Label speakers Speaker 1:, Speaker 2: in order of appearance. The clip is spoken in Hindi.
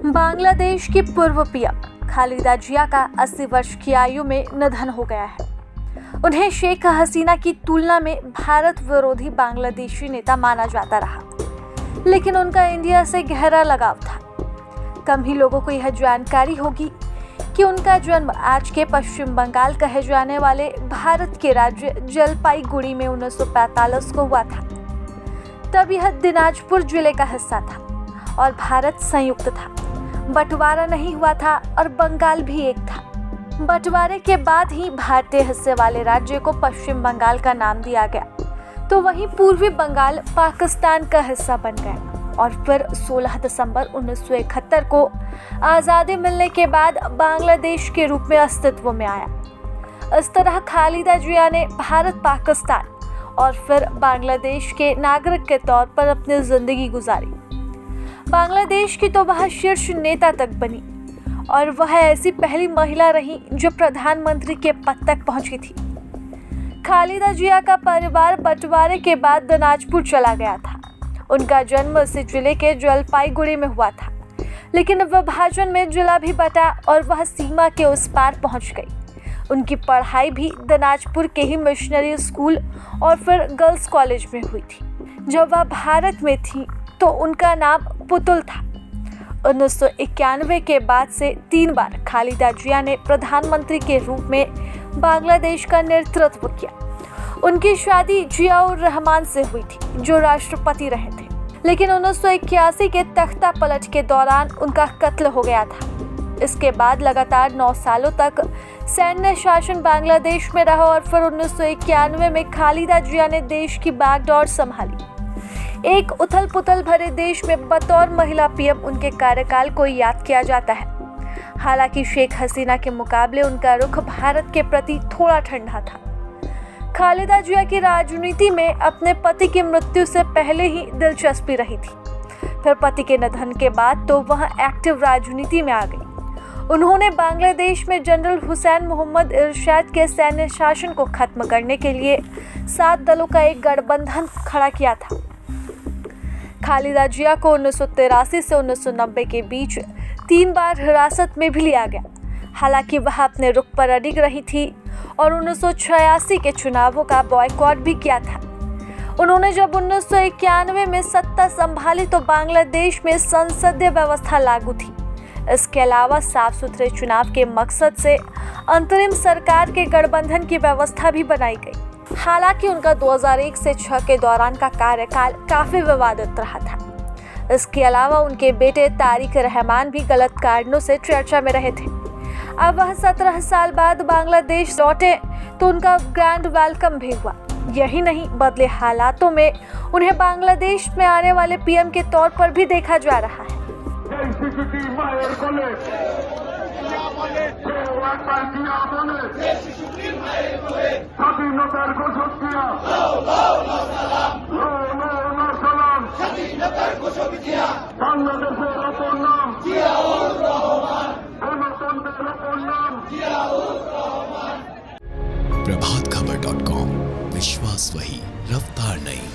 Speaker 1: बांग्लादेश की पूर्व पीएम खालिदा जिया का 80 वर्ष की आयु में निधन हो गया है। उन्हें शेख हसीना की तुलना में भारत विरोधी बांग्लादेशी नेता माना जाता रहा, लेकिन उनका इंडिया से गहरा लगाव था। कम ही लोगों को यह जानकारी होगी कि उनका जन्म आज के पश्चिम बंगाल कहे जाने वाले भारत के राज्य जलपाईगुड़ी में 1945 को हुआ था। तब यह दिनाजपुर जिले का हिस्सा था और भारत संयुक्त था। बंटवारा नहीं हुआ था और बंगाल भी एक था। बंटवारे के बाद ही भारतीय हिस्से वाले राज्य को पश्चिम बंगाल का नाम दिया गया, तो वहीं पूर्वी बंगाल पाकिस्तान का हिस्सा बन गया और फिर 16 दिसंबर 1971 को आज़ादी मिलने के बाद बांग्लादेश के रूप में अस्तित्व में आया। इस तरह खालिदा जिया ने भारत, पाकिस्तान और फिर बांग्लादेश के नागरिक के तौर पर अपनी जिंदगी गुजारी। बांग्लादेश की तो वह शीर्ष नेता तक बनी और वह ऐसी पहली महिला रही जो प्रधानमंत्री के पद तक पहुंची थी। खालिदा जिया का परिवार बंटवारे के बाद दिनाजपुर चला गया था। उनका जन्म इसी जिले के जलपाईगुड़ी में हुआ था, लेकिन विभाजन में जिला भी बटा और वह सीमा के उस पार पहुंच गई। उनकी पढ़ाई भी दिनाजपुर के ही मिशनरी स्कूल और फिर गर्ल्स कॉलेज में हुई थी। जब वह भारत में थी तो उनका नाम पुतुल था। 1991 के बाद से 3 बार खालिदा जिया ने प्रधानमंत्री के रूप में बांग्लादेश का नेतृत्व किया। उनकी शादी जियाउर रहमान से हुई थी, जो राष्ट्रपति रहे थे, लेकिन 1981 के तख्ता पलट के दौरान उनका कत्ल हो गया था। इसके बाद लगातार 9 सालों तक सैन्य शासन बांग्लादेश में रहा और फिर 1991 में खालिदा जिया ने देश की बागडोर संभाली। एक उथल पुथल भरे देश में बतौर महिला पीएम उनके कार्यकाल को याद किया जाता है। हालांकि शेख हसीना के मुकाबले उनका रुख भारत के प्रति थोड़ा ठंडा था। खालिदा जिया की राजनीति में अपने पति की मृत्यु से पहले ही दिलचस्पी रही थी। फिर पति के निधन के बाद तो वह एक्टिव राजनीति में आ गई। उन्होंने बांग्लादेश में जनरल हुसैन मोहम्मद इरशाद के सैन्य शासन को खत्म करने के लिए 7 दलों का एक गठबंधन खड़ा किया था। खालिदा जिया को 1983 से 1990 के बीच 3 बार हिरासत में भी लिया गया। हालांकि वह अपने रुख पर अडिग रही थी और 1986 के चुनावों का बॉयकॉट भी किया था। उन्होंने जब 1991 में सत्ता संभाली तो बांग्लादेश में संसदीय व्यवस्था लागू थी। इसके अलावा साफ सुथरे चुनाव के मकसद से अंतरिम सरकार के गठबंधन की व्यवस्था भी बनाई गई। हालांकि उनका 2001 से 6 के दौरान का कार्यकाल काफी विवादित रहा था। इसके अलावा उनके बेटे तारिक रहमान भी गलत कारणों से चर्चा में रहे थे। अब वह 17 साल बाद बांग्लादेश लौटे तो उनका ग्रैंड वेलकम भी हुआ। यही नहीं, बदले हालातों में उन्हें बांग्लादेश में आने वाले पीएम के तौर पर भी देखा जा रहा है।
Speaker 2: प्रभातखबर.com, विश्वास वही, रफ्तार नहीं।